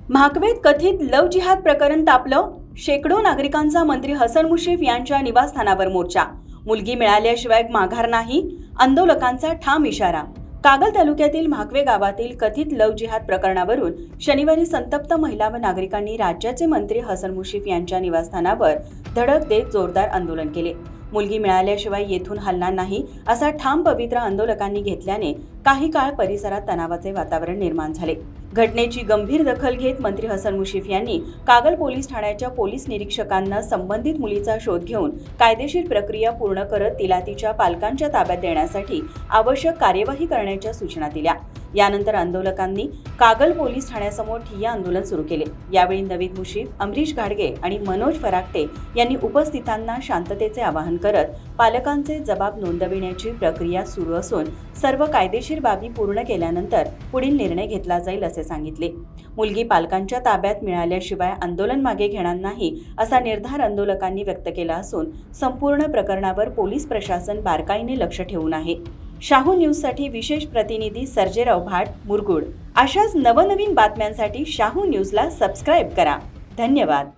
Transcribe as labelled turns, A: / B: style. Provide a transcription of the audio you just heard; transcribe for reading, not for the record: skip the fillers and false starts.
A: म्हाकवेत कथित लव जिहाद प्रकरण तापलं. शेकडो नागरिकांचा मंत्री हसन मुश्रीफ यांच्या निवासस्थानावर मोर्चा. मुलगी मिळाल्याशिवाय माघार नाही, आंदोलकांचा ठाम इशारा. कागल तालुक्यातील म्हाकवे गावातील कथित लव जिहाद प्रकरणावरून शनिवारी संतप्त महिला व नागरिकांनी राज्याचे मंत्री हसन मुश्रीफ यांच्या निवासस्थानावर धडक देत जोरदार आंदोलन केले. मुलगी मिळाल्याशिवाय येथून हलणार नाही असा ठाम पवित्रा आंदोलकांनी घेतल्याने काही काळ परिसरात तणावाचे वातावरण निर्माण झाले. घटनेची गंभीर दखल घेत मंत्री हसन मुश्रीफ यांनी कागल पोलीस ठाण्याच्या पोलीस निरीक्षकांना संबंधित मुलीचा शोध घेऊन कायदेशीर प्रक्रिया पूर्ण करत तिला तिच्या पालकांच्या ताब्यात देण्यासाठी आवश्यक कार्यवाही करण्याच्या सूचना दिल्या. यानंतर आंदोलकांनी कागल पोलीस ठाण्यासमोर ठिय्या आंदोलन सुरू केले. यावेळी नवीद मुश्रीफ, अमरीश घाडगे आणि मनोज फराकटे यांनी उपस्थितांना शांततेचे आवाहन करत पालकांचे जबाब नोंदविण्याची प्रक्रिया सुरू असून सर्व कायदेशीर बाबी पूर्ण केल्यानंतर पुढील निर्णय घेतला जाईल असे सांगितले. मुलगी पालकांच्या ताब्यात मिळाल्याशिवाय आंदोलन मागे घेणार नाही असा निर्धार आंदोलकांनी व्यक्त केला असून संपूर्ण प्रकरणावर पोलीस प्रशासन बारकाईने लक्ष ठेवून आहे. शाहू न्यूजसाठी विशेष प्रतिनिधी सर्जेराव भाट, मुरगुड. अशाच नवनवीन बातम्यांसाठी शाहू न्यूजला सबस्क्राईब करा. धन्यवाद.